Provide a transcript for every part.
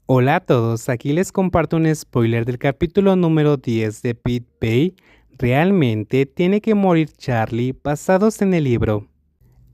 Hola a todos, aquí les comparto un spoiler del capítulo número 10 de Pete Bay. Realmente tiene que morir Charlie basados en el libro.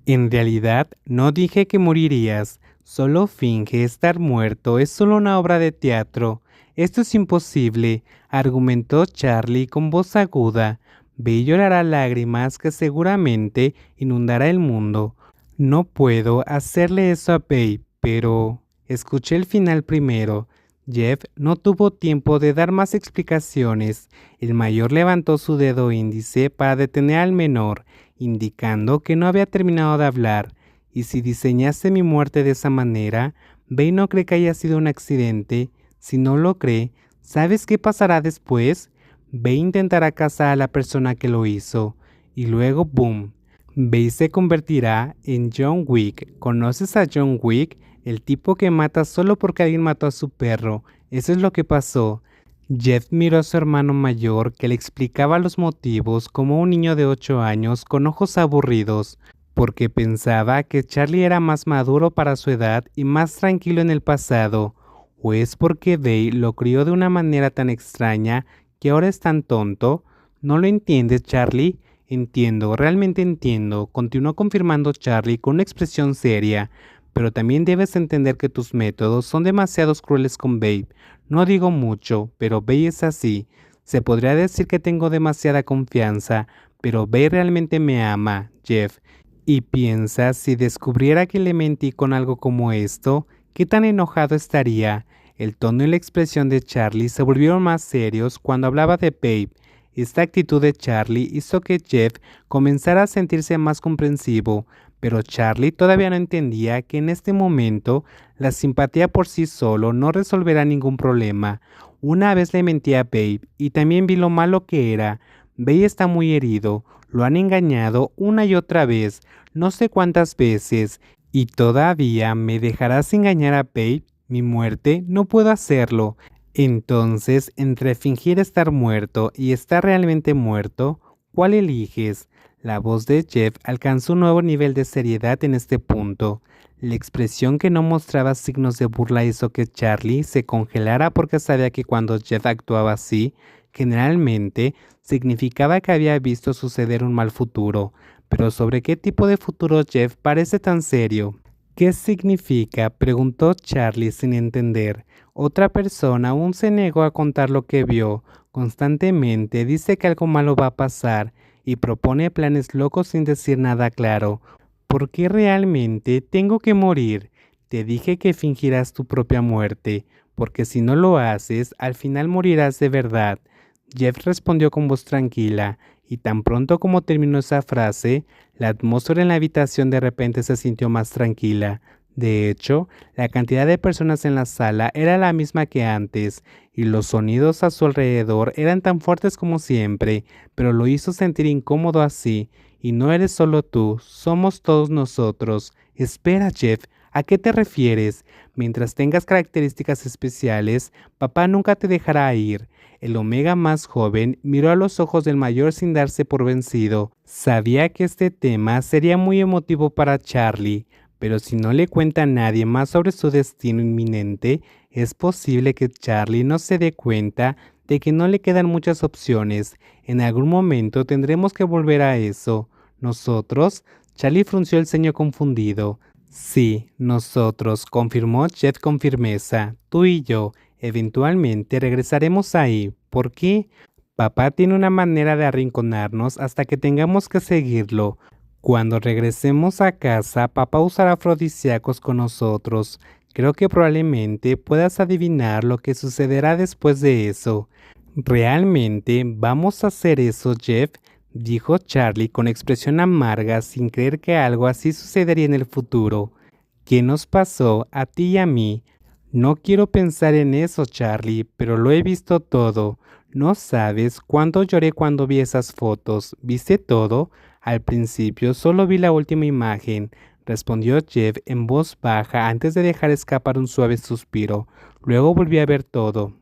En realidad no dije que morirías, solo finge estar muerto, es solo una obra de teatro. Esto es imposible, argumentó Charlie con voz aguda. Bay llorará lágrimas que seguramente inundará el mundo. No puedo hacerle eso a Bay, pero... Escuché el final primero. Jeff no tuvo tiempo de dar más explicaciones. El mayor levantó su dedo índice para detener al menor, indicando que no había terminado de hablar. Y si diseñaste mi muerte de esa manera, Bay no cree que haya sido un accidente. Si no lo cree, ¿sabes qué pasará después? Bay intentará cazar a la persona que lo hizo. Y luego, ¡boom! Bay se convertirá en John Wick. ¿Conoces a John Wick? El tipo que mata solo porque alguien mató a su perro. Eso es lo que pasó. Jeff miró a su hermano mayor que le explicaba los motivos como un niño de 8 años con ojos aburridos, porque pensaba que Charlie era más maduro para su edad y más tranquilo en el pasado, o es porque Bay lo crió de una manera tan extraña que ahora es tan tonto. ¿No lo entiendes, Charlie? Entiendo, realmente entiendo, continuó confirmando Charlie con una expresión seria, pero también debes entender que tus métodos son demasiado crueles con Babe. No digo mucho, pero Babe es así. Se podría decir que tengo demasiada confianza, pero Babe realmente me ama, Jeff. Y piensa, si descubriera que le mentí con algo como esto, ¿qué tan enojado estaría? El tono y la expresión de Charlie se volvieron más serios cuando hablaba de Babe. Esta actitud de Charlie hizo que Jeff comenzara a sentirse más comprensivo, pero Charlie todavía no entendía que en este momento la simpatía por sí solo no resolverá ningún problema. Una vez le mentí a Babe y también vi lo malo que era. Babe está muy herido, lo han engañado una y otra vez, no sé cuántas veces, y todavía me dejarás engañar a Babe. Mi muerte, no puedo hacerlo. Entonces, entre fingir estar muerto y estar realmente muerto, ¿cuál eliges? La voz de Jeff alcanzó un nuevo nivel de seriedad en este punto. La expresión que no mostraba signos de burla hizo que Charlie se congelara porque sabía que cuando Jeff actuaba así, generalmente significaba que había visto suceder un mal futuro. Pero ¿sobre qué tipo de futuro Jeff parece tan serio? ¿Qué significa?, preguntó Charlie sin entender. Otra persona aún se negó a contar lo que vio. Constantemente dice que algo malo va a pasar y propone planes locos sin decir nada claro. ¿Por qué realmente tengo que morir? Te dije que fingirás tu propia muerte, porque si no lo haces, al final morirás de verdad. Jeff respondió con voz tranquila, y tan pronto como terminó esa frase, la atmósfera en la habitación de repente se sintió más tranquila. De hecho, la cantidad de personas en la sala era la misma que antes, y los sonidos a su alrededor eran tan fuertes como siempre, pero lo hizo sentir incómodo así. Y no eres solo tú, somos todos nosotros. Espera, Jeff, ¿a qué te refieres? Mientras tengas características especiales, papá nunca te dejará ir. El Omega más joven miró a los ojos del mayor sin darse por vencido. Sabía que este tema sería muy emotivo para Charlie, pero si no le cuenta a nadie más sobre su destino inminente, es posible que Charlie no se dé cuenta de que no le quedan muchas opciones. En algún momento tendremos que volver a eso. ¿Nosotros? Charlie frunció el ceño confundido. Sí, nosotros, confirmó Jeff con firmeza. Tú y yo. Eventualmente regresaremos ahí. ¿Por qué? Papá tiene una manera de arrinconarnos hasta que tengamos que seguirlo. Cuando regresemos a casa, papá usará afrodisíacos con nosotros. Creo que probablemente puedas adivinar lo que sucederá después de eso. ¿Realmente vamos a hacer eso, Jeff?, dijo Charlie con expresión amarga sin creer que algo así sucedería en el futuro. ¿Qué nos pasó a ti y a mí? No quiero pensar en eso, Charlie, pero lo he visto todo. No sabes cuánto lloré cuando vi esas fotos. ¿Viste todo? Al principio solo vi la última imagen, respondió Jeff en voz baja antes de dejar escapar un suave suspiro. Luego volví a ver todo.